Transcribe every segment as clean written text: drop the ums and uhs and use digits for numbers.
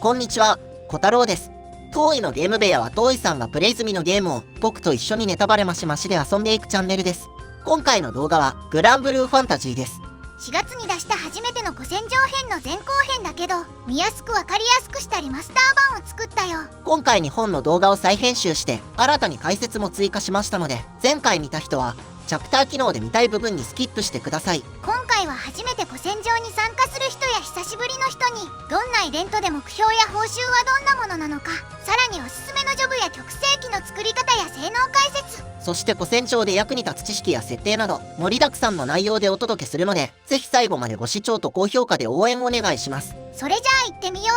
こんにちは、小太郎です。当位のゲーム部屋は当位さんがプレイ済みのゲームを僕と一緒にネタバレマシマシで遊んでいくチャンネルです。今回の動画はグランブルーファンタジーです。4月に出した初めての古戦場編の前後編だけど、見やすくわかりやすくしたリマスター版を作ったよ。今回2本の動画を再編集して新たに解説も追加しましたので、前回見た人はチャプター機能で見たい部分にスキップしてください。今回は初めて古戦場に参加する人や久しぶりの人に、どんなイベントで目標や報酬はどんなものなのか、さらにおすすめのジョブや曲聖機の作り方や性能解説、そして古戦場で役に立つ知識や設定など盛りだくさんの内容でお届けするので、ぜひ最後までご視聴と高評価で応援お願いします。それじゃあ行ってみよ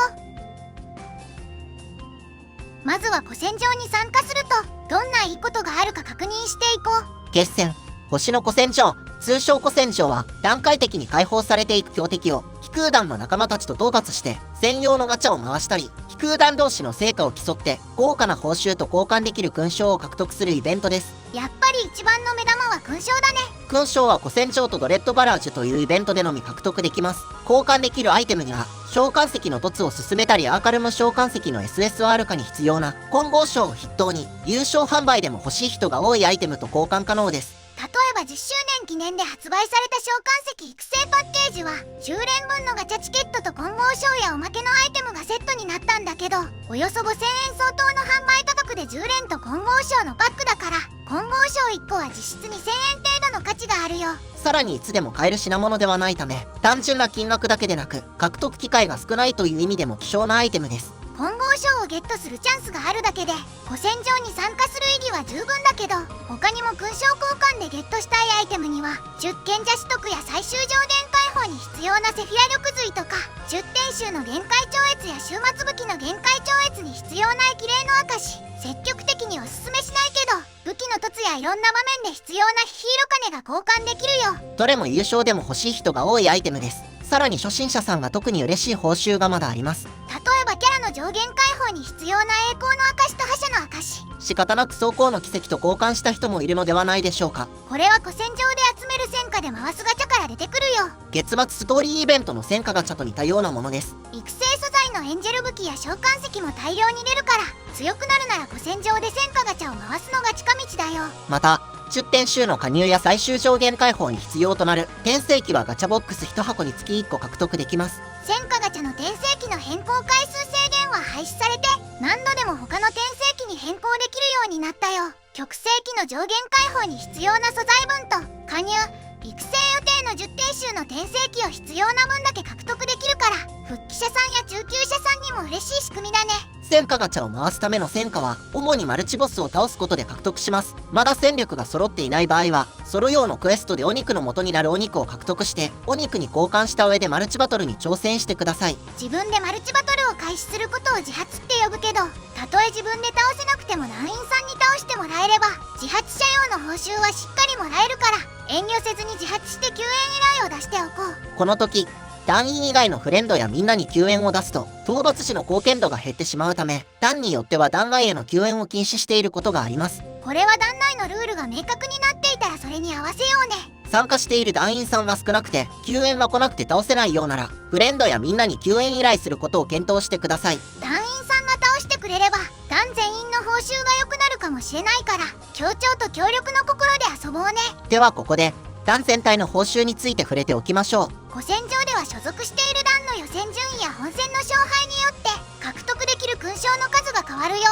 う。まずは古戦場に参加するとどんないいことがあるか確認していこう。決戦星の古戦場、通称古戦場は段階的に解放されていく強敵を飛空団の仲間たちと討伐して専用のガチャを回したり、飛空団同士の成果を競って豪華な報酬と交換できる勲章を獲得するイベントです。やっぱり一番の目玉は勲章だね。勲章は古戦場とドレッドバラージュというイベントでのみ獲得できます。交換できるアイテムには召喚石の凸を進めたり、アーカルム召喚石の SSR 化に必要な混合章を筆頭に優勝販売でも欲しい人が多いアイテムと交換可能です。例えば10周年記念で発売された召喚石育成パッケージは10連分のガチャチケットと混合章やおまけのアイテムがセットになったんだけど、およそ5000円相当の販売価格で10連と混合章のパックだから、混合章1個は実質2000円程度の価値があるよ。さらにいつでも買える品物ではないため、単純な金額だけでなく獲得機会が少ないという意味でも希少なアイテムです。混合章をゲットするチャンスがあるだけで古戦場に参加する意義は十分だけど、他にも勲章交換でゲットしたいアイテムには10賢者取得や最終上限解放に必要なセフィア緑髄とか、10点集の限界超越や終末武器の限界超越に必要な液霊の証、積極的におすすめしないけど武器の凸やいろんな場面で必要なヒーロ金が交換できるよ。どれも優勝でも欲しい人が多いアイテムです。さらに初心者さんが特に嬉しい報酬がまだあります。例えばキャラの上限解放に必要な栄光の証と覇者の証、仕方なく走行の奇跡と交換した人もいるのではないでしょうか。これは古戦場で集める戦果で回すガチャから出てくるよ。月末ストーリーイベントの戦果ガチャと似たようなものです。育成素材のエンジェル武器や召喚石も大量に出るから、強くなるなら古戦場で戦果ガチャを回すのが近道だよ。また10点集の加入や最終上限解放に必要となる転生機はガチャボックス1箱につき1個獲得できます。戦果ガチャの転生機の変更回数制限は廃止されて、何度でも他の転生機に変更できるようになったよ。極聖機の上限解放に必要な素材分と加入、育成予定の10点集の転生機を必要な分だけ獲得できるから、復帰者さんや中級者さんにも嬉しい仕組みだね。戦果ガチャを回すための戦果は主にマルチボスを倒すことで獲得します。まだ戦力が揃っていない場合はソロ用のクエストでお肉の元になるお肉を獲得してお肉に交換した上でマルチバトルに挑戦してください。自分でマルチバトルを開始することを自発って呼ぶけど、たとえ自分で倒せなくても団員さんに倒してもらえれば自発者用の報酬はしっかりもらえるから、遠慮せずに自発して救援依頼を出しておこう。この時団員以外のフレンドやみんなに救援を出すと討伐士の貢献度が減ってしまうため、団によっては団外への救援を禁止していることがあります。これは団内のルールが明確になっていたらそれに合わせようね。参加している団員さんが少なくて救援が来なくて倒せないようなら、フレンドやみんなに救援依頼することを検討してください。団員さんが倒してくれれば団全員の報酬が良くなるかもしれないから、協調と協力の心で遊ぼうね。ではここで団全体の報酬について触れておきましょう。古戦場では所属している団の予選順位や本戦の勝敗によって獲得できる勲章の数が変わるよ。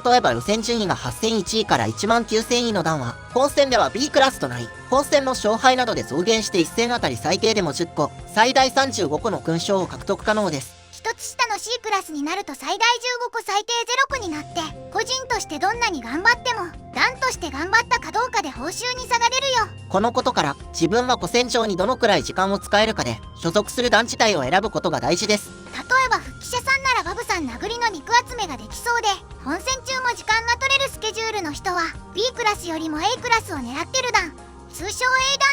例えば予選順位が8001位から19000位の団は本戦では B クラスとなり、本戦の勝敗などで増減して1戦あたり最低でも10個最大35個の勲章を獲得可能です。一つ下の C クラスになると最大15個最低0個になって、個人としてどんなに頑張っても団として頑張ったかどうかで報酬に差が出るよ。このことから自分が古戦場にどのくらい時間を使えるかで所属する団自体を選ぶことが大事です。例えば復帰者さんならバブさん殴りの肉集めができそうで、本戦中も時間が取れるスケジュールの人は B クラスよりも A クラスを狙ってる団、通称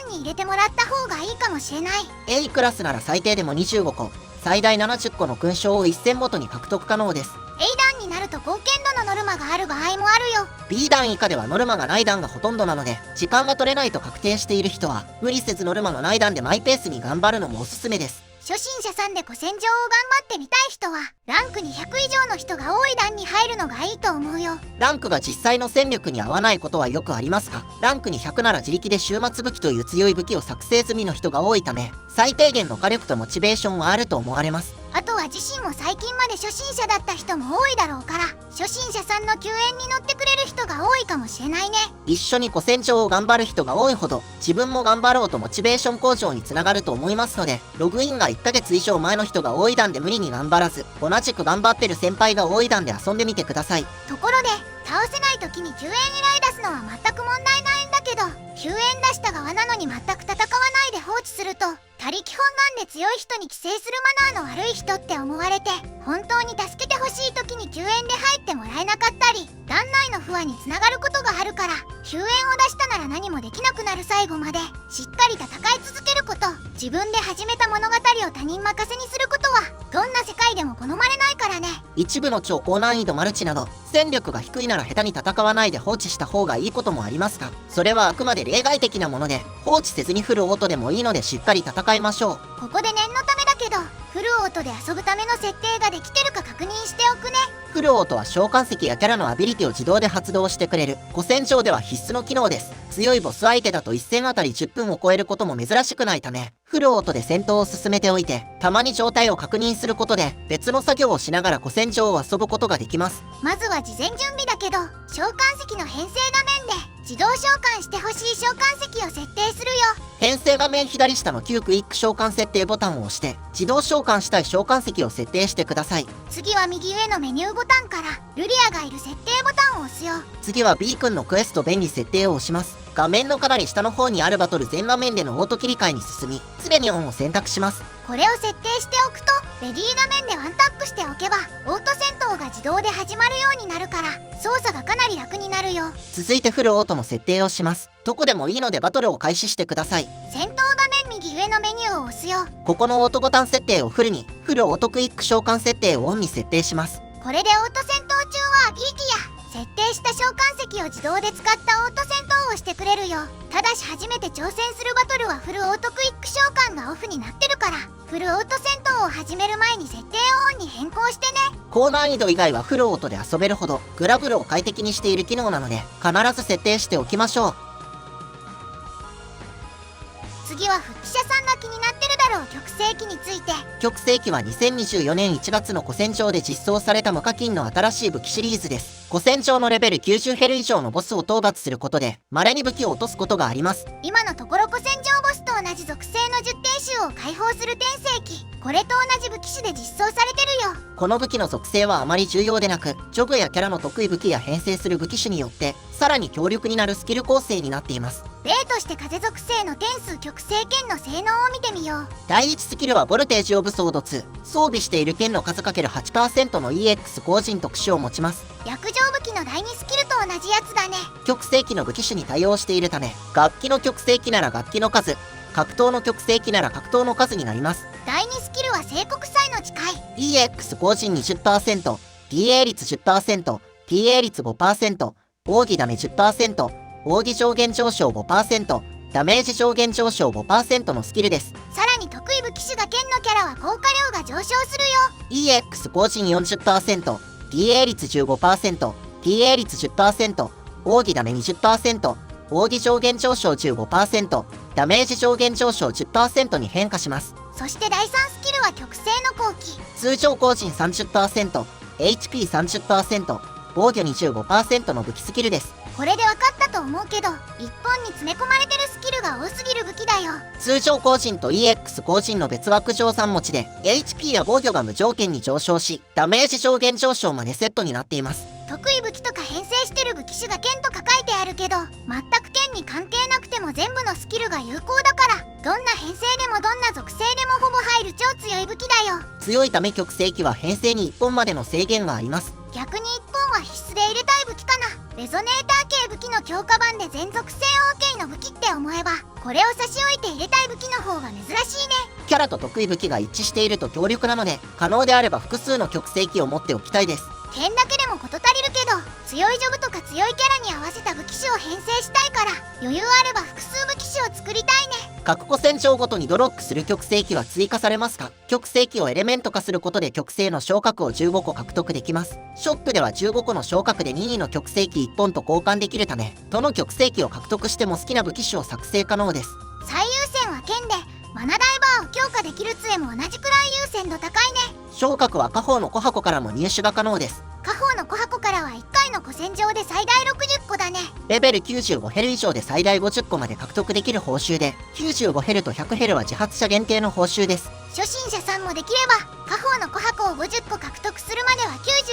A 団に入れてもらった方がいいかもしれない。 A クラスなら最低でも25個最大70個の勲章を1戦ごとに獲得可能です。 A 団になると貢献度のノルマがある場合もあるよ。 B 団以下ではノルマがない団がほとんどなので、時間が取れないと確定している人は無理せずノルマのない団でマイペースに頑張るのもおすすめです。初心者さんで古戦場を頑張ってみたい人はランク200以上の人が多い段に入るのがいいと思うよ。ランクが実際の戦力に合わないことはよくありますが、ランクに100なら自力で終末武器という強い武器を作成済みの人が多いため、最低限の火力とモチベーションはあると思われます。あとは自身も最近まで初心者だった人も多いだろうから、初心者さんの救援に乗ってくれる人が多いかもしれないね。一緒に古戦場を頑張る人が多いほど、自分も頑張ろうとモチベーション向上につながると思いますので、ログインが1ヶ月以上前の人が多い段で無理に頑張らず、同じく頑張ってる先輩が多い段で遊んでみてください。ところで、倒せない時に救援依頼出すのは全く問題ないんだけど、救援出した側なのに全く戦わないで放置すると、他力本願で強い人に寄生するマナーの悪い人って思われて、本当に助けてほしい時に救援で入ってもらえなかったり、団内の不和につながることがあるから、救援を出したなら何もできなくなる最後までしっかり戦い続けること、自分で始めた物語を他人任せにすることはどんな世界でも好まれないからね。一部の超高難易度マルチなど、戦力が低いなら下手に戦わないで放置した方がいいこともありますが、それはあくまで例外的なもので、放置せずにフルオートでもいいのでしっかり戦いましょう。ここで念のためだけど、フルオートで遊ぶための設定ができてるか確認しておくね。フルオートは召喚石やキャラのアビリティを自動で発動してくれる古戦場では必須の機能です。強いボス相手だと1戦あたり10分を超えることも珍しくないため、フルオートで戦闘を進めておいて、たまに状態を確認することで別の作業をしながら古戦場を遊ぶことができます。まずは事前準備だけど、召喚石の編成画面で自動召喚してほしい召喚石を設定するよ。編成画面左下の旧クイック召喚設定ボタンを押して、自動召喚したい召喚石を設定してください。次は右上のメニューボタンからルリアがいる設定ボタンを押すよ。次は B 君のクエスト便利設定を押します。画面のかなり下の方にあるバトル全画面でのオート切り替えに進み、常にオンを選択します。これを設定しておくと、レディー画面でワンタップしておけばオート戦闘が自動で始まるようになるから、操作がかなり楽になるよ。続いてフルオートの設定をします。どこでもいいのでバトルを開始してください。戦闘画面右上のメニューを押すよ。ここのオートボタン設定をフルに、フルオートクイック召喚設定をオンに設定します。これでオート戦闘中はアビリティや設定した召喚石を自動で使ったオート戦闘をしてくれるよ。ただし初めて挑戦するバトルはフルオートクイック召喚がオフになってるから、フルオート戦闘を始める前に設定をオンに変更してね。高難易度以外はフルオートで遊べるほどグラブルを快適にしている機能なので、必ず設定しておきましょう。次は復帰者さんが気になってるだろう極星機について。極星機は2024年1月の古戦場で実装された無課金の新しい武器シリーズです。古戦場のレベル90ヘル以上のボスを討伐することで稀に武器を落とすことがあります。今のところ古戦場ボスと同じ属性の10点種を解放する転生機、これと同じ武器種で実装されてるよ。この武器の属性はあまり重要でなく、ジョグやキャラの得意武器や編成する武器種によってさらに強力になるスキル構成になっています。例として風属性の天数極星剣の性能を見てみよう。第1スキルはボルテージオブソード2。装備している剣の数 ×8% の EX 後陣特殊を持ちます。略上武器の第2スキルと同じやつだね。極星機の武器種に対応しているため、楽器の極星機なら楽器の数、格闘の極星機なら格闘の数になります。第2スキルは聖国祭の誓い。 EX 後陣 20%、 DA 率 10%、 TA 率 5%、 奥義ダメ 10%、 奥義上限上昇 5%、 ダメージ上限上昇 5% のスキルです。さらに得意武器種が剣のキャラは効果量が上昇するよ。 EX 後陣 40%、 DA 率 15%、 TA 率 10%、 奥義ダメ 20%、 奥義上限上昇 15%、 ダメージ上限上昇 10% に変化します。そして第3スキルは極星の後期。通常後陣 30%、 HP30%、 防御 25% の武器スキルです。これで分かったと思うけど、一本に詰め込まれてるスキルが多すぎる武器だよ。通常後陣と EX 後陣の別枠上3持ちで HP や防御が無条件に上昇し、ダメージ上限上昇までセットになっています。得意武器とか編成してる武器種が剣とか書いてあるけど、全く剣に関係なくても全部のスキルが有効だから、どんな編成でもどんな属性でもほぼ入る超強い武器だよ。強いため極星機は編成に1本までの制限があります。逆に1本は必須で入れたい武器かな。レゾネーター系武器の強化版で全属性 OK の武器って思えば、これを差し置いて入れたい武器の方が珍しいね。キャラと得意武器が一致していると強力なので、可能であれば複数の極星機を持っておきたいです。剣だけでも事足りるけど、強いジョブとか強いキャラに合わせた武器種を編成したいから、余裕あれば複数武器種を作りたいね。各個戦場ごとにドロップする極星機は追加されますか？極星機をエレメント化することで極星の昇格を15個獲得できます。ショックでは15個の昇格で任意の極星機1本と交換できるため、どの極星機を獲得しても好きな武器種を作成可能です。最優先は剣で、マナダイバーを強化できる杖も同じくらい優先度高いね。昇格は下方の小箱からも入手が可能です。下方の小箱からは1回の古戦場で最大60個だね。レベル95ヘル以上で最大50個まで獲得できる報酬で、95ヘルと100ヘルは自発者限定の報酬です。初心者さんもできれば下方の小箱を50個獲得するまでは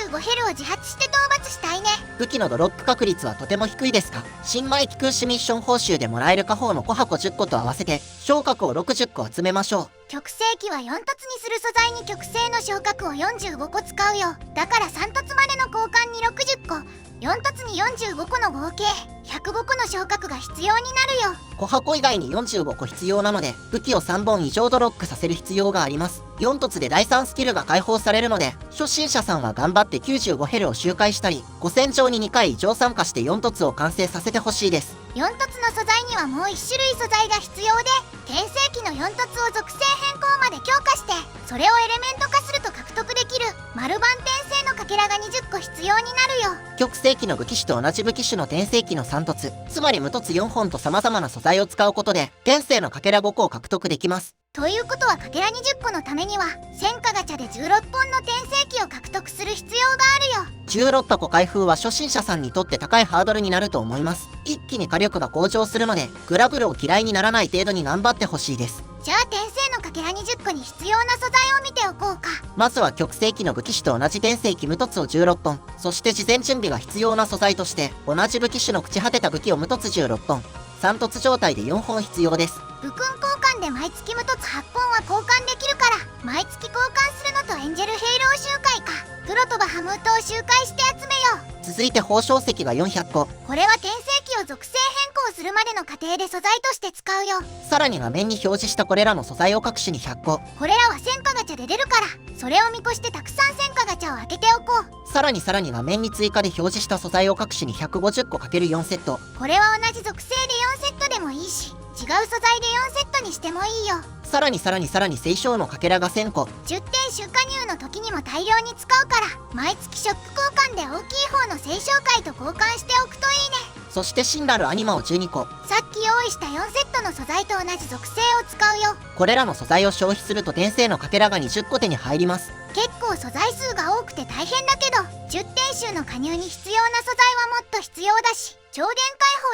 95ヘルを自発して討伐したいね。武器のドロップ確率はとても低いですが、新米機空士ミッション報酬でもらえる下方の小箱10個と合わせて昇格を60個集めましょう。極星機は4突にする素材に極星の昇格を45個使うよ。だから3突までの交換に60個、4突に45個の合計105個の昇格が必要になるよ。小箱以外に45個必要なので、武器を3本以上ドロップさせる必要があります。4突で第3スキルが解放されるので、初心者さんは頑張って95ヘルを周回したり、5戦場に2回以上参加して4突を完成させてほしいです。4突の素材にはもう1種類素材が必要で、転生機の4突を属性変更まで強化して、それをエレメント化すると獲得できる丸番転生のかけらが20個必要になるよ。極星機の武器種と同じ武器種の転生機の3突、つまり無突4本と様々な素材を使うことで、転生のかけら5個を獲得できます。ということはかけら20個のためには1000価ガチャで16本の転生機を獲得する必要があるよ。16箱開封は初心者さんにとって高いハードルになると思います。一気に火力が向上するので、グラブルを嫌いにならない程度に頑張ってほしいです。じゃあ転生のかけら20個に必要な素材を見ておこうか。まずは極星機の武器種と同じ転生機無突を16本、そして事前準備が必要な素材として同じ武器種の朽ち果てた武器を無突16本、3突状態で4本必要です。武勲交換で毎月無突8本は交換できるから、毎月交換するのとエンジェルヘイロー周回かプロとバハムートを周回して集めよう。続いて宝晶石が400個。これは転生機を属性変更するまでの過程で素材として使うよ。さらに画面に表示したこれらの素材を各種に100個。これらは1000価ガチャで出るから、それを見越してたくさん1000価ガチャを開けておこう。さらに画面に追加で表示した素材を各種に150個 ×4 セット。これは同じ属性で4セットでもいいし、違う素材で4セットにしてもいいよ。さらに清少のかけらが1000個。10点出荷入の時にも大量に使うから、毎月ショップ交換で大きい方の清少会と交換しておくといいね。そして真なるアニマを12個。さっき用意した4セットの素材と同じ属性を使うよ。これらの素材を消費すると転生のかけらが20個手に入ります。結構素材数が多くて大変だけど、10点集の加入に必要な素材はもっと必要だし、超限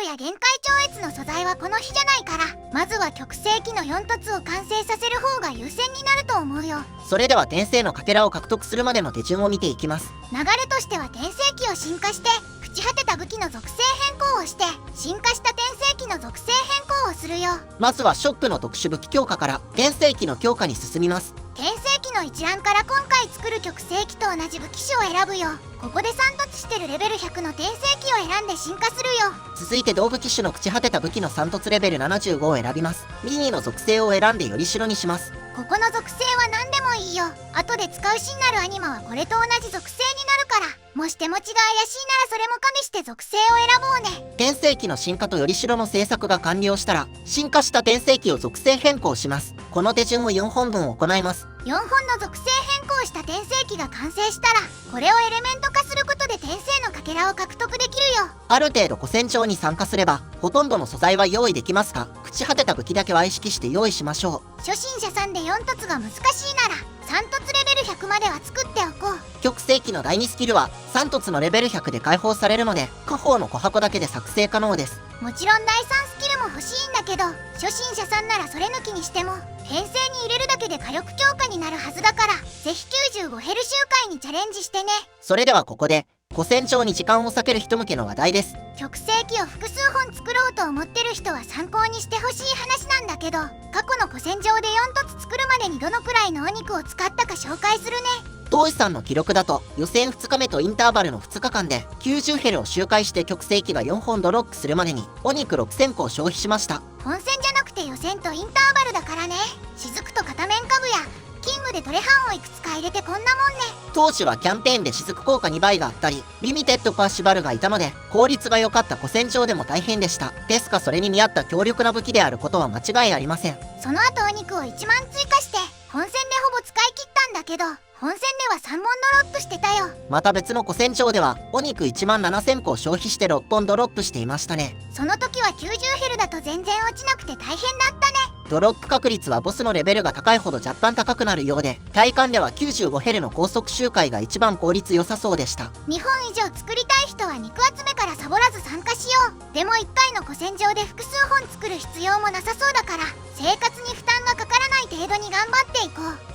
解放や限界超越の素材はこの日じゃないから、まずは極星機の4突を完成させる方が優先になると思うよ。それでは転生のかけらを獲得するまでの手順を見ていきます。流れとしては転生機を進化して、朽ち果てた武器の属性変更をして、進化した転生機の属性変更をするよ。まずはショックの特殊武器強化から転生機の強化に進みます。転生機の一覧から今回作る極星機と同じ武器種を選ぶよ。ここで3突してるレベル100の転生機を選んで進化するよ。続いて同武器種の朽ち果てた武器の3突レベル75を選びます。ミニの属性を選んでより代にします。ここの属性は何でもいいよ。後で使う真なるアニマはこれと同じ属性になるから、もし手持ちが怪しいならそれも加味して属性を選ぼうね。転生機の進化とより代の製作が完了したら、進化した転生機を属性変更します。この手順を4本分行います。4本の属性変更した転生機が完成したら、これをエレメント化することで転生のかけらを獲得できるよ。ある程度古戦場に参加すれば、ほとんどの素材は用意できますが、朽ち果てた武器だけは意識して用意しましょう。初心者さんで4突が難しいなら、3突レベル100までは作っておこう。極星機の第2スキルは3突のレベル100で解放されるので、下方の小箱だけで作成可能です。もちろん第3スキルも欲しいんだけど、初心者さんならそれ抜きにしても編成に入れるだけで火力強化になるはずだから、ぜひ95ヘル周回にチャレンジしてね。それではここで古戦場に時間を割ける人向けの話題です。極星機を複数本作ろうと思ってる人は参考にしてほしい話なんだけど、過去の古戦場で4突作るまでにどのくらいのお肉を使ったか紹介するね。当時さんの記録だと、予選2日目とインターバルの2日間で90ヘルを周回して極星機が4本ドロップするまでにお肉6000個を消費しました。本戦じゃなくて予選とインターバルだからね。雫と片面家具やキングでトレハンをいくつか入れてこんなもんね。当時はキャンペーンで雫効果2倍があったり、リミテッドパーシバルがいたので、効率が良かった古戦場でも大変でした。ですがそれに見合った強力な武器であることは間違いありません。その後お肉を1万追加して、本戦でほぼ使い切ったんだけど、本戦では3本ドロップしてたよ。また別の古戦場では、お肉1万7000個を消費して6本ドロップしていましたね。その時は90ヘルだと全然落ちなくて大変だったね。ドロップ確率はボスのレベルが高いほど若干高くなるようで、体感では95ヘルの高速周回が一番効率良さそうでした。2本以上作りたい人は肉集めからサボらず参加しよう。でも1回の古戦場で複数本作る必要もなさそうだから、生活に負担がかからない程度に頑張っていこう。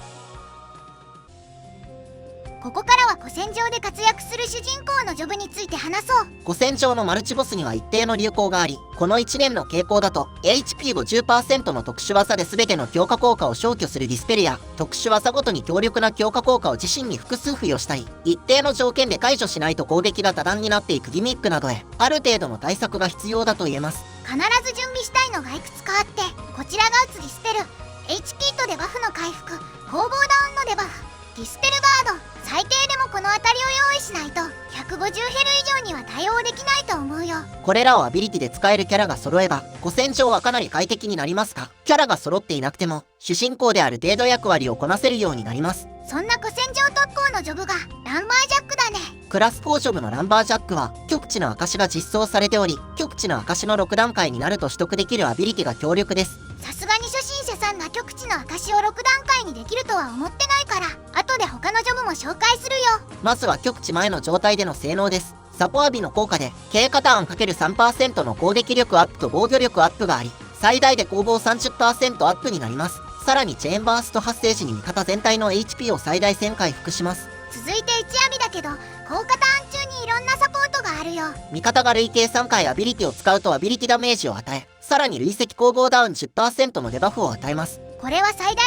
ここからは古戦場で活躍する主人公のジョブについて話そう。古戦場のマルチボスには一定の流行があり、この1年の傾向だと HP50% の特殊技で全ての強化効果を消去するディスペルや、特殊技ごとに強力な強化効果を自身に複数付与したり、一定の条件で解除しないと攻撃が多段になっていくギミックなどへ、ある程度の対策が必要だと言えます。必ず準備したいのがいくつかあって、こちらが打つディスペル、 H キットでバフの回復、攻防ダウンのデバフ、ディスペルガード、最低でもこの辺りを用意しないと150ヘル以上には対応できないと思うよ。これらをアビリティで使えるキャラが揃えば、古戦場はかなり快適になりますが、キャラが揃っていなくても、主人公である程度役割をこなせるようになります。そんな古戦場特攻のジョブがランバージャックだね。クラス4ジョブのランバージャックは、極地の証が実装されており、極地の証の6段階になると取得できるアビリティが強力です。さすがに初心者さんが極地の証を6段階にできるとは思ってないから、後で他のジョブも紹介するよ。まずは極地前の状態での性能です。サポアビの効果で、経過ターン ×3% の攻撃力アップと防御力アップがあり、最大で攻防 30% アップになります。さらにチェーンバースト発生時に味方全体の HP を最大1000回復します。続いて1アビだけど、効果ターン中にいろんなサポートがあるよ。味方が累計3回アビリティを使うとアビリティダメージを与え、さらに累積攻防ダウン 10% のデバフを与えます。これは最大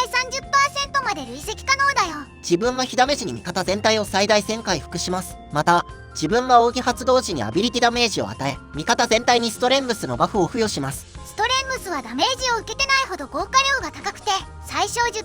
30% まで累積可能だよ。自分は火ダメ時に味方全体を最大1000回復します。また、自分は奥義発動時にアビリティダメージを与え、味方全体にストレングスのバフを付与します。ストレングスはダメージを受けてないほど効果量が高くて、最小 10%、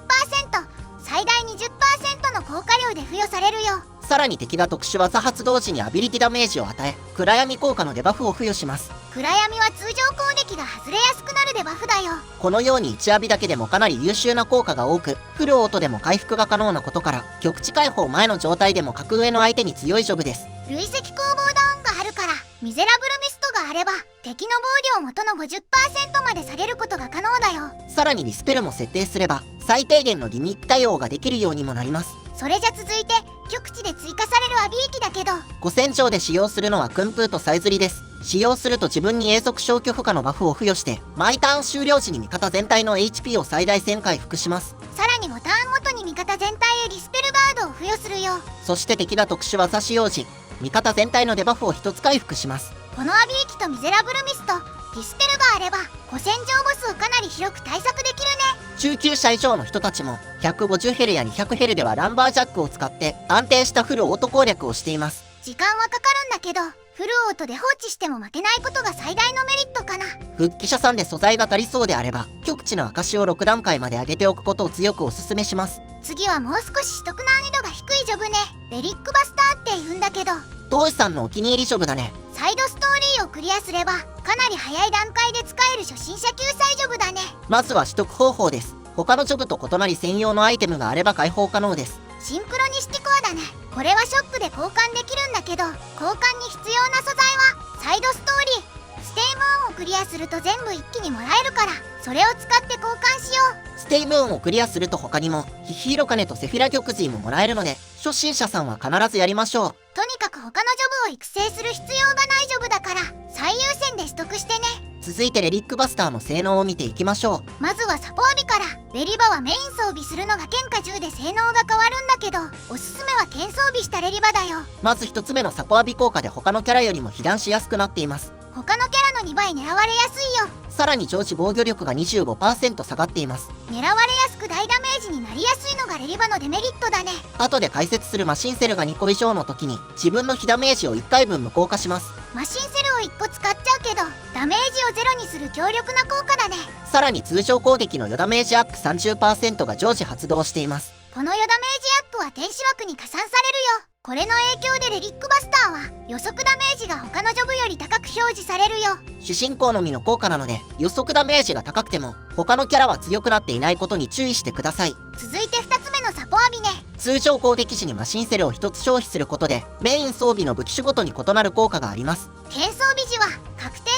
最大 20% の効果量で付与されるよ。さらに敵が特殊技発動時にアビリティダメージを与え、暗闇効果のデバフを付与します。暗闇は通常攻撃が外れやすくなるデバフだよ。このように1アビだけでもかなり優秀な効果が多く、フルオートでも回復が可能なことから、極地解放前の状態でも格上の相手に強いジョブです。累積攻防ダウンがあるから、ミゼラブルミストがあれば、敵の防御を元の 50% まで下げることが可能だよ。さらにリスペルも設定すれば、最低限のリミット対応ができるようにもなります。それじゃ続いて、極地で追加されるアビリティだけど、古戦場で使用するのは訓風とさえずりです。使用すると自分に永続消去負荷のバフを付与して、毎ターン終了時に味方全体の HP を最大1000回復します。さらに5ターンごとに味方全体へリスペルガードを付与するよ。そして敵が特殊技使用時、味方全体のデバフを1つ回復します。このアビリティとミゼラブルミスト、ディスペルがあれば、古戦場ボスをかなり広く対策できるね。中級者以上の人たちも150ヘルや200ヘルではランバージャックを使って安定したフルオート攻略をしています。時間はかかるんだけど、フルオートで放置しても負けないことが最大のメリットかな。復帰者さんで素材が足りそうであれば、極地の証を6段階まで上げておくことを強くお勧めします。次はもう少し取得難易度が低いジョブね。レリックバスターって言うんだけど、当主さんのお気に入りジョブだね。サイドストーリーをクリアすれば、かなり早い段階で使える初心者救済ジョブだね。まずは取得方法です。他のジョブと異なり専用のアイテムがあれば解放可能です。シンクロニシティコアだね。これはショップで交換できるんだけど、交換に必要な素材はサイドストーリー、ステイムーンをクリアすると全部一気にもらえるから、それを使って交換しよう。ステイムーンをクリアすると他にもヒヒーロカネとセフィラ玉髄ももらえるので、初心者さんは必ずやりましょう。とにかく他のジョブを育成する必要がないジョブだから、最優先で取得してね。続いてレリックバスターの性能を見ていきましょう。まずはサポアビから。レリバはメイン装備するのが剣か銃で性能が変わるんだけど、おすすめは剣装備したレリバだよ。まず1つ目のサポアビ効果で他のキャラよりも被弾しやすくなっています。他のキャラの2倍狙われやすいよ。さらに常時防御力が 25% 下がっています。狙われやすく大ダメージになりやすいのがレリバのデメリットだね。後で解説するマシンセルが2個以上の時に自分の被ダメージを1回分無効化します。マシンセルを1個使っちゃうけど、ダメージをゼロにする強力な効果だね。さらに通常攻撃の余ダメージアップ 30% が常時発動しています。この余ダメージアップは天使枠に加算されるよ。これの影響でレリックバスターは予測ダメージが他のジョブより高く表示されるよ。主人公のみの効果なので予測ダメージが高くても他のキャラは強くなっていないことに注意してください。続いて2つ目のサポアビね。通常攻撃時にマシンセルを1つ消費することでメイン装備の武器種ごとに異なる効果があります。転装備時は確定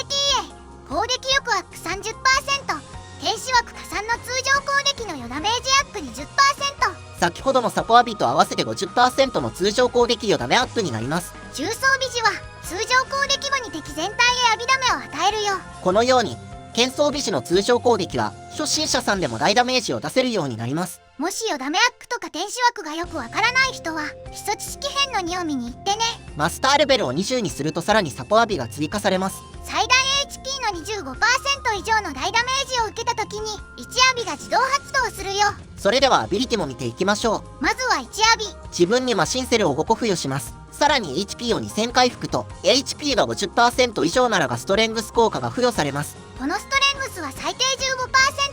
TA 攻撃力アップ 30%、 天使枠加算の通常攻撃の余ダメージアップ 20%。先ほどのサポアビと合わせて 50% の通常攻撃余ダメアップになります。重装備時は通常攻撃後に敵全体へ浴びダメを与えるよ。このように剣装備時の通常攻撃は初心者さんでも大ダメージを出せるようになります。もし余ダメアップとか天使枠がよくわからない人は基礎知識編の2を見に行ってね。マスターレベルを20にするとさらにサポアビが追加されます。最大 HP の 25% 以上の大ダメージを受けた時に1アビが自動発動するよ。それではアビリティも見ていきましょう。まずは1アビ。自分にマシンセルを5個付与します。さらに HP を2000回復と HP が 50% 以上ならばストレングス効果が付与されます。このストレングスは最低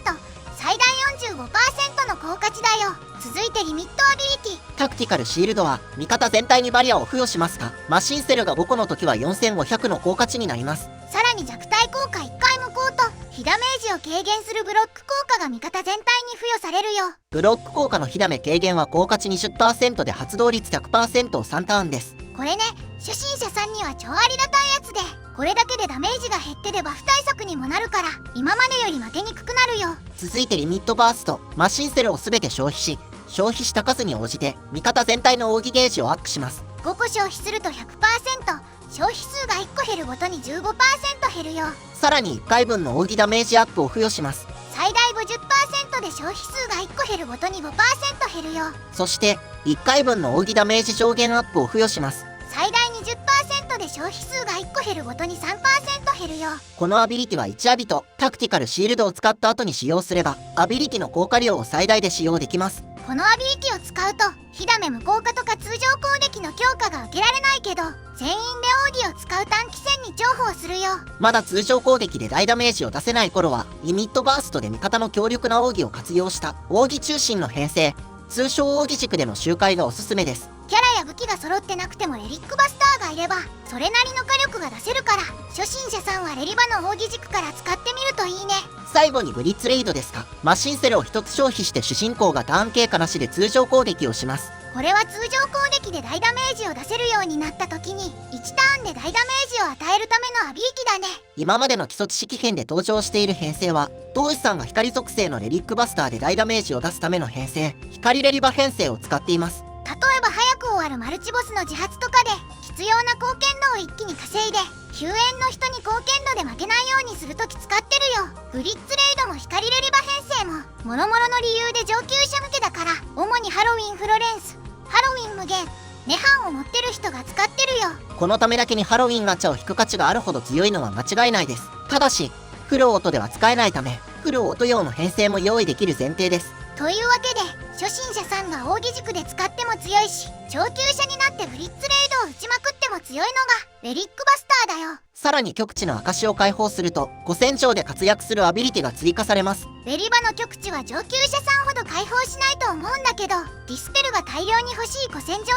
15%、最大 45% の効果値だよ。続いてリミットアビリティ。タクティカルシールドは味方全体にバリアを付与しますがマシンセルが5個の時は4500の効果値になります。さらに弱体効果1回無効と火ダメージを軽減するブロック効果が味方全体に付与されるよ。ブロック効果の火ダメ軽減は効果値 20% で発動率 100% を3ターンです。これね、初心者さんには超ありがたいやつで、これだけでダメージが減ってでバフ対策にもなるから今までより負けにくくなるよ。続いてリミットバースト。マシンセルを全て消費し消費した数に応じて味方全体の奥義ゲージをアップします。5個消費すると 100%、 消費数が1個減るごとに 15% 減るよ。さらに1回分の奥義ダメージアップを付与します。最大 50% で消費数が1個減るごとに 5% 減るよ。そして1回分の奥義ダメージ上限アップを付与します。最大 20% で消費数が1個減るごとに 3% 減るよ。このアビリティは1アビとタクティカルシールドを使った後に使用すればアビリティの効果量を最大で使用できます。このアビリティを使うと火ダメ無効化とか通常攻撃の強化が受けられないけど全員で奥義を使う短期戦に重宝するよ。まだ通常攻撃で大ダメージを出せない頃はリミットバーストで味方の強力な奥義を活用した奥義中心の編成通称奥義軸での周回がおすすめです。キャラや武器が揃ってなくてもレリックバスターがいればそれなりの火力が出せるから初心者さんはレリバの奥義軸から使ってみるといいね。最後にブリッツレイドですがマシンセルを1つ消費して主人公がターン経過なしで通常攻撃をします。これは通常攻撃で大ダメージを出せるようになった時に1ターンで大ダメージを与えるためのアビリティだね。今までの基礎知識編で登場している編成は同志さんが光属性のレリックバスターで大ダメージを出すための編成光レリバ編成を使っています。例えば早く終わるマルチボスの自発とかで必要な貢献度を一気に稼いで救援の人に貢献度で負けないようにするとき使ってるよ。ブリッツレイドも光レリバ編成ももろもろの理由で上級者向けだから主にハロウィンフロレンス、ハロウィン無限、涅槃を持ってる人が使ってるよ。このためだけにハロウィンガチャを引く価値があるほど強いのは間違いないです。ただしフルオートでは使えないためフルオート用の編成も用意できる前提です。というわけで初心者さんが奥義軸で使っても強いし上級者になってブリッツレイドを打ちまくっても強いのがレリックバスターだよ。さらに極地の証を解放すると5戦場で活躍するアビリティが追加されます。レリバの極地は上級者さんほど解放しないと思うんだけどディスペルが大量に欲しい古戦場では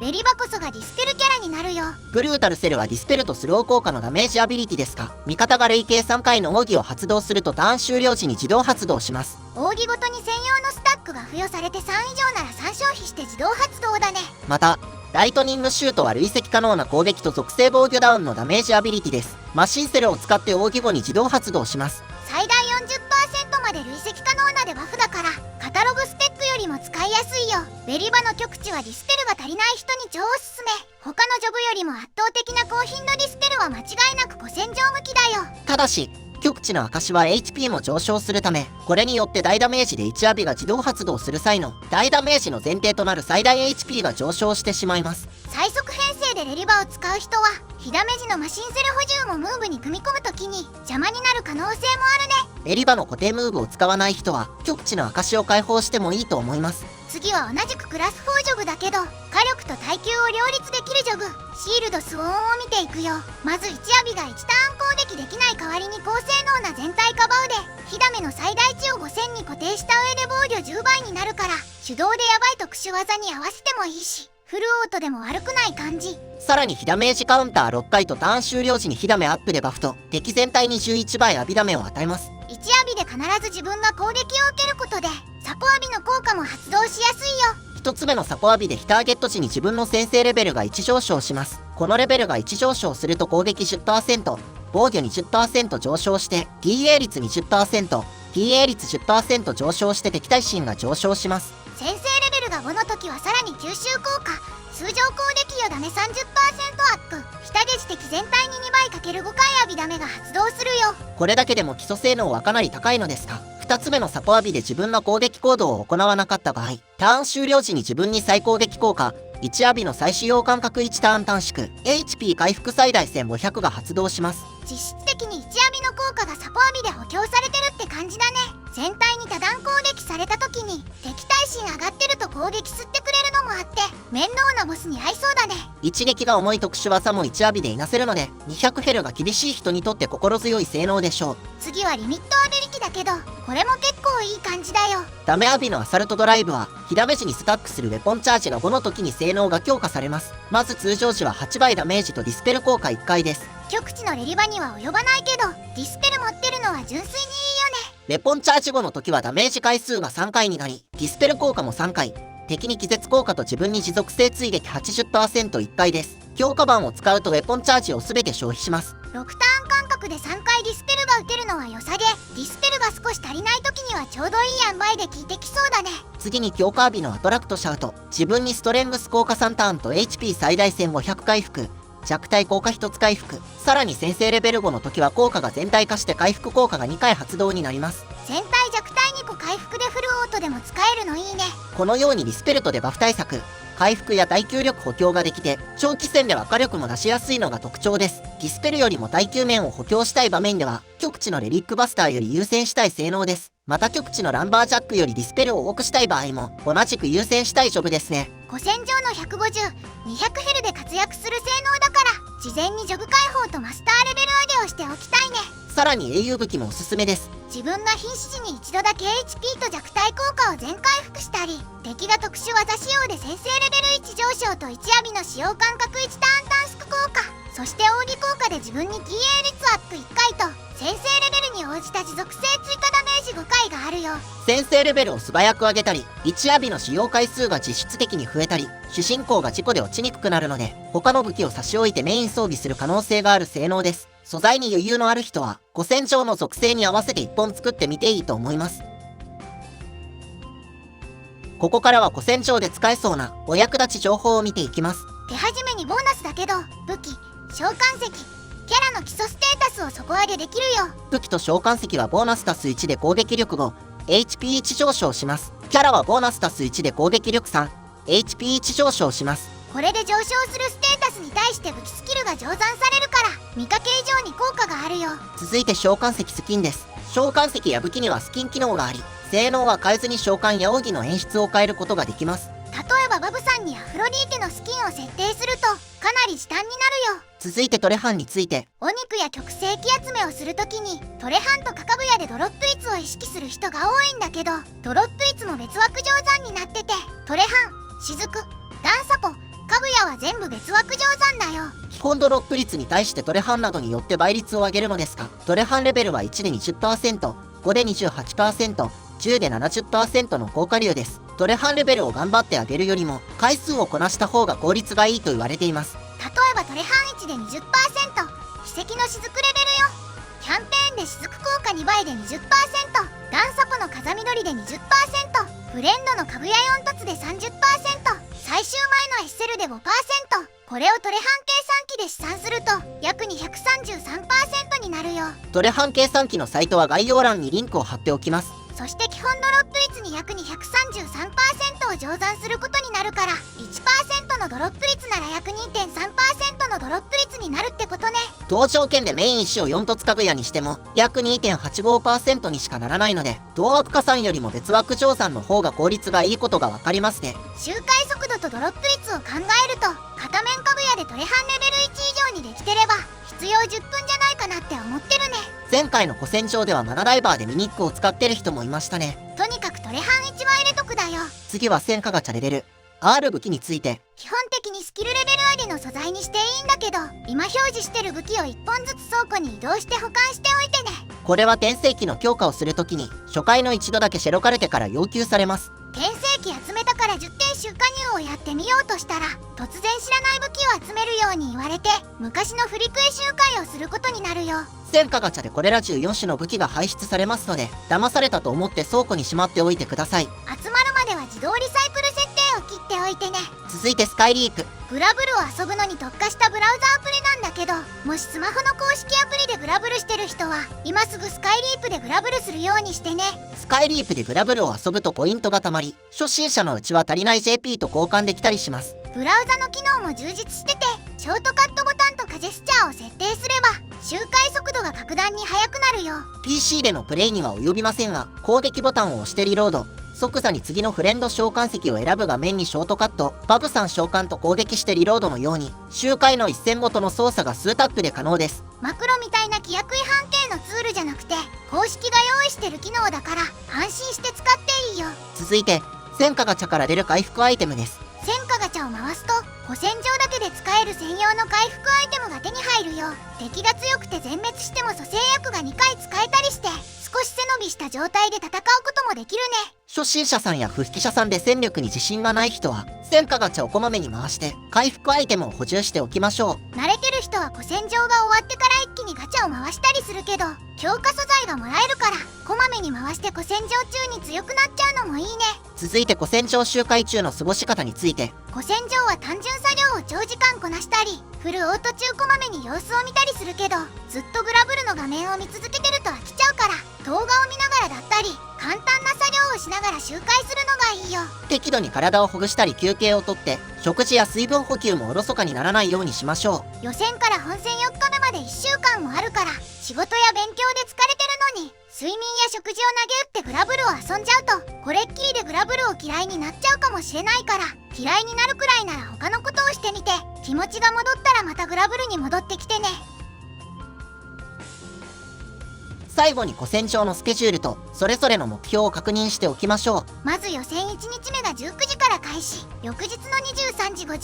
レリバこそがディスペルキャラになるよ。ブルータルセルはディスペルとスロー効果のダメージアビリティですが味方が累計3回の奥義を発動するとターン終了時に自動発動します。奥義ごとに専用のスタックが付与されて3以上なら3消費して自動発動だね。またライトニングシュートは累積可能な攻撃と属性防御ダウンのダメージアビリティです。マシンセルを使って奥義後に自動発動します。最大 40% まで累積可能なデバフだからカタログスペックよりも使いやすいよ。レリバの極地はディスペルが足りない人に超おすすめ。他のジョブよりも圧倒的な高頻度ディスペルは間違いなく古戦場向きだよ。ただし極地の証は HP も上昇するためこれによって大ダメージで1アビが自動発動する際の大ダメージの前提となる最大 HP が上昇してしまいます。最速編成でレリバを使う人は火ダメ時のマシンセル補充もムーブに組み込むときに邪魔になる可能性もあるね。レリバの固定ムーブを使わない人は極地の証を解放してもいいと思います。次は同じくクラス4ジョグだけど火力と耐久を両立できるジョグシールドスウォーンを見ていくよ。まず1アビが1ターン攻撃できない代わりに高性能な全体カバーで火ダメの最大値を5000に固定した上で防御10倍になるから手動でヤバい特殊技に合わせてもいいしフルオートでも悪くない感じ。さらに火ダメージカウンター6回とターン終了時に火ダメアップでバフと敵全体に11倍アビダメを与えます。1アビで必ず自分が攻撃を受けることでサポアビの効果も発動しやすいよ。1つ目のサポアビで非ターゲット時に自分の先制レベルが1上昇します。このレベルが1上昇すると攻撃 10%、防御 20% 上昇して PA 率 20%、PA 率 10% 上昇して敵対心が上昇します。先制レベルが5の時はさらに吸収効果通常攻撃よダメ 30% アップ下ゲージ敵全体に2倍 ×5 回アビダメが発動するよ。これだけでも基礎性能はかなり高いのですが2つ目のサポアビで自分の攻撃行動を行わなかった場合ターン終了時に自分に再攻撃効果1アビの再使用間隔1ターン短縮 HP 回復最大1500が発動します。実質的に1アビの効果がサポアビで補強されてるって感じだね。全体に多段攻撃された時に敵対心上がってると攻撃吸ってくれるのもあって面倒なボスに合いそうだね。一撃が重い特殊技も1アビでいなせるので200ヘルが厳しい人にとって心強い性能でしょう。次はリミットアビリ機だけどこれも結構いい感じだよ。ダメアビのアサルトドライブは火ダメ時にスタックするウェポンチャージが5の時に性能が強化されます。まず通常時は8倍ダメージとディスペル効果1回です。極地のレリバには及ばないけどディスペル持ってるのは純粋にいいよね。ウェポンチャージ後の時はダメージ回数が3回になりディスペル効果も3回敵に気絶効果と自分に持続性追撃 80%1 回です。強化版を使うとウェポンチャージを全て消費します。6ターン間隔で3回ディスペルが打てるのは良さげ。ディスペルが少し足りない時にはちょうどいい塩梅で効いてきそうだね。次に強化アビのアトラクトシャウト自分にストレングス効果3ターンと HP 最大1500回復弱体効果1つ回復さらに先制レベル5の時は効果が全体化して回復効果が2回発動になります。全体弱体2個回復でフルオートでも使えるのいいね。このようにディスペルトでバフ対策回復や耐久力補強ができて長期戦では火力も出しやすいのが特徴です。ディスペルよりも耐久面を補強したい場面では極地のレリックバスターより優先したい性能です。また極地のランバージャックよりディスペルを多くしたい場合も同じく優先したいジョブですね。古戦場の150、200ヘルで活躍する性能だから事前にジョブ解放とマスターレベル上げをしておきたいね。さらに英雄武器もおすすめです。自分が瀕死時に一度だけ HP と弱体効果を全回復したり敵が特殊技使用で先制レベル1上昇と1アビの使用間隔1ターン短縮効果そして奥義効果で自分に TA 率アップ1回と先制レベルに応じた持続性追加ダメージ5回があるよ。先制レベルを素早く上げたり1アビの使用回数が実質的に増えたり主人公が事故で落ちにくくなるので他の武器を差し置いてメイン装備する可能性がある性能です。素材に余裕のある人は古戦場の属性に合わせて1本作ってみていいと思います。ここからは古戦場で使えそうなお役立ち情報を見ていきます。手始めにボーナスだけど武器召喚石キャラの基礎ステータスを底上げできるよ。武器と召喚石はボーナス足す1で攻撃力5 HP1 上昇します。キャラはボーナス足す1で攻撃力3 HP1 上昇します。これで上昇するステータスに対して武器スキルが乗算されるから見かけ以上に効果があるよ。続いて召喚石スキンです。召喚石や武器にはスキン機能があり性能は変えずに召喚や奥義の演出を変えることができます。例えばバブさんにアフロディーテのスキンを設定するとかなり時短になるよ。続いてトレハンについてお肉や極性気集めをするときにトレハンとカカブヤでドロップ率を意識する人が多いんだけどドロップ率も別枠乗算になっててトレハン、雫、ダンサポ、カブヤは全部別枠乗算だよ。基本ドロップ率に対してトレハンなどによって倍率を上げるのですがトレハンレベルは1で 20%、5で 28%、10で 70% の効果量です。トレハンレベルを頑張って上げるよりも回数をこなした方が効率がいいと言われています。例えばトレハン1で 20%、奇跡の雫レベルよ。キャンペーンで雫効果2倍で 20%、ダンサポの風緑で 20%、フレンドのカブヤ4凸で 30%、最終前のエッセルで 5%。これをトレハン計算機で試算すると約233% になるよ。トレハン計算機のサイトは概要欄にリンクを貼っておきます。そして基本ドロップ率に約233% を乗算することになるから 1% のドロップ率なら約 2.3% のドロップ率になるってことね。同条件でメイン石を4凸かぐやにしても約 2.85% にしかならないので、同枠加算よりも別枠乗算の方が効率がいいことがわかりますね。周回速度とドロップ率を考えると、片面かぐやでトレハンレベル1以上にできてれば必要10分じゃないかなって思ってるね。前回の古戦場ではマナダイバーでミニックを使ってる人もいましたね。とにかくトレハン1は入れとくだよ。次は戦火ガチャレベル R 武器について。基本的にスキルレベルありの素材にしていいんだけど、今表示してる武器を1本ずつ倉庫に移動して保管しておいてね。これは転生機の強化をするときに初回の一度だけシェロカルテから要求されます。転生機集めたから10点集加入をやってみようとしたら、突然知らない武器を集めるように言われて、昔の振りクエ周回をすることになるよ。戦火ガチャでこれら14種の武器が排出されますので、騙されたと思って倉庫にしまっておいてください。集まるまでは自動リサイクル設定を切っておいてね。続いてスカイリーク。グラブルを遊ぶのに特化したブラウザアプリなんだけど、もしスマホの公式アプリでグラブルしてる人は今すぐスカイリープでグラブルするようにしてね。スカイリープでグラブルを遊ぶとポイントがたまり、初心者のうちは足りない JP と交換できたりします。ブラウザの機能も充実してて、ショートカットボタンとかジェスチャーを設定すれば周回速度が格段に速くなるよ。 PC でのプレイには及びませんが、攻撃ボタンを押してリロード、即座に次のフレンド召喚石を選ぶ画面にショートカット、バブさん召喚と攻撃してリロードのように周回の一戦ごとの操作が数タップで可能です。マクロみたいな規約違反系のツールじゃなくて、公式が用意してる機能だから安心して使っていいよ。続いて戦火ガチャから出る回復アイテムです。戦火ガチャを回すと古戦場だけで使える専用の回復アイテムが手に入るよ。敵が強くて全滅しても蘇生薬が2回使えたりして、少し背伸びした状態で戦うこともできるね。初心者さんや不引者さんで戦力に自信がない人は戦火ガチャをこまめに回して回復アイテムを補充しておきましょう。慣れてる人は古戦場が終わってから一気にガチャを回したりするけど、強化素材がもらえるからこまめに回して古戦場中に強くなっちゃうのもいいね。続いて古戦場周回中の過ごし方について。古戦場は単純作業を長時間こなしたり、フルオート中こまめに様子を見たりするけど、ずっとグラブルの画面を見続けてると飽きちゃうから、動画を見ながらだったり簡単な作業をしながら周回するのがいいよ。適度に体をほぐしたり休憩をとって食事や水分補給もおろそかにならないようにしましょ予選から本戦4日目まで1週間もあるから、仕事や勉強で疲れてるのに睡眠や食事を投げ打ってグラブルを遊んじゃうと、これっきりでグラブルを嫌いになっちゃうかもしれないから、嫌いになるくらいなら他のことをしてみて、気持ちが戻ったらまたグラブルに戻ってきてね。最後に古戦場のスケジュールとそれぞれの目標を確認しておきましょう。まず予選1日目が19時から開始、翌日の23時59分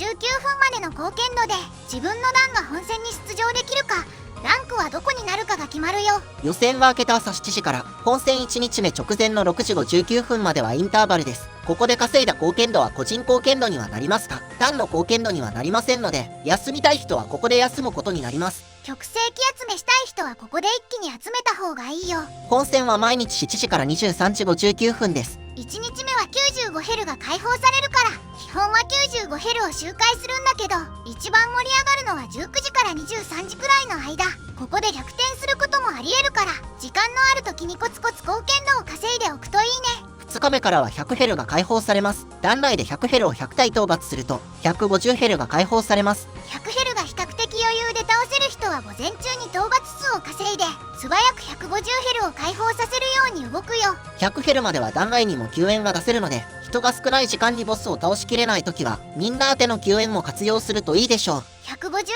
までの貢献度で自分の団が本戦に出場できるか、ランクはどこになるかが決まるよ。予選は明けた朝7時から本戦1日目直前の6時59分まではインターバルです。ここで稼いだ貢献度は個人貢献度にはなりますが、単の貢献度にはなりませんので、休みたい人はここで休むことになります。極性気集めしたい人はここで一気に集めた方がいいよ。本戦は毎日7時から23時59分です。1日目は95ヘルが解放されるから、基本は95ヘルを周回するんだけど、一番盛り上がるのは19時から23時くらいの間。ここで逆転することもありえるから、時間のある時にコツコツ貢献度を稼いでおくといいね。2日目からは100ヘルが解放されます。団内で100ヘルを100体討伐すると150ヘルが解放されます。100ヘルが比較的余裕で倒せる人は午前中に討伐数を稼いで素早く150ヘルを解放させるように動くよ。100ヘルまでは団外にも救援が出せるので、人が少ない時間にボスを倒しきれない時はみんな宛ての救援も活用するといいでしょう。150ヘル以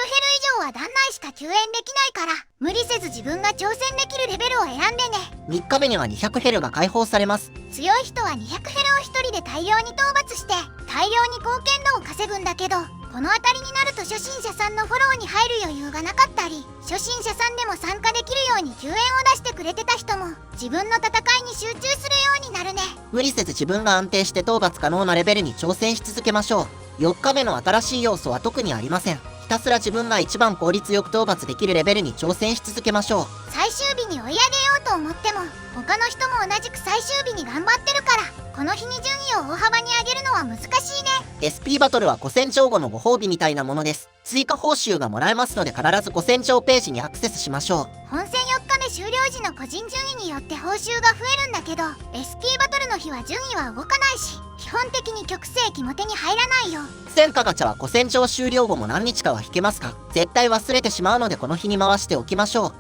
上は団内しか救援できないから、無理せず自分が挑戦できるレベルを選んでね。3日目には200ヘルが解放されます。強い人は200ヘルを1人で大量に討伐して大量に貢献度を稼ぐんだけど、この辺りになると初心者さんのフォローに入る余裕がなかったり、初心者さんでも参加できるように救援を出してくれてた人も自分の戦いに集中するようになるね。無理せず自分が安定して討伐可能なレベルに挑戦し続けましょう。4日目の新しい要素は特にありません。ひたすら自分が一番効率よく討伐できるレベルに挑戦し続けましょう。最終日に追い上げようと思っても他の人も同じく最終日に頑張ってるから、この日に順位を大幅に上げるのは難しいね。 SP バトルは古戦場後のご褒美みたいなものです。追加報酬がもらえますので、必ず古戦場ページにアクセスしましょう。本戦4日目で終了時の個人順位によって報酬が増えるんだけど、S キーバトルの日は順位は動かないし、基本的に曲聖機も手に入らないよ。戦火ガチャは古戦場終了後も何日かは引けますか？絶対忘れてしまうのでこの日に回しておきましょ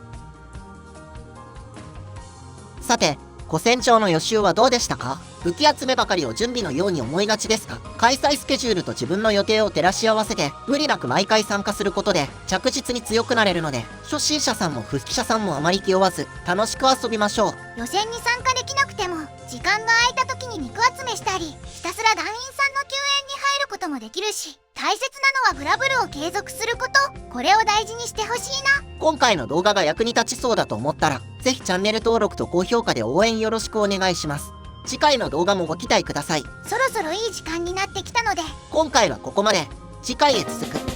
う。さて、古戦場の予習はどうでしたか？武器集めばかりを準備のように思いがちですが、開催スケジュールと自分の予定を照らし合わせて、無理なく毎回参加することで、着実に強くなれるので、初心者さんも復帰者さんもあまり気負わず、楽しく遊びましょう。予選に参加できなくても、時間が空いた時に肉集めしたり、ひたすら団員さんの救援に入ることもできるし、大切なのはブラブルを継続すること。これを大事にしてほしいな。今回の動画が役に立ちそうだと思ったら、ぜひチャンネル登録と高評価で応援よろしくお願いします。次回の動画もご期待ください。そろそろいい時間になってきたので、今回はここまで。次回へ続く。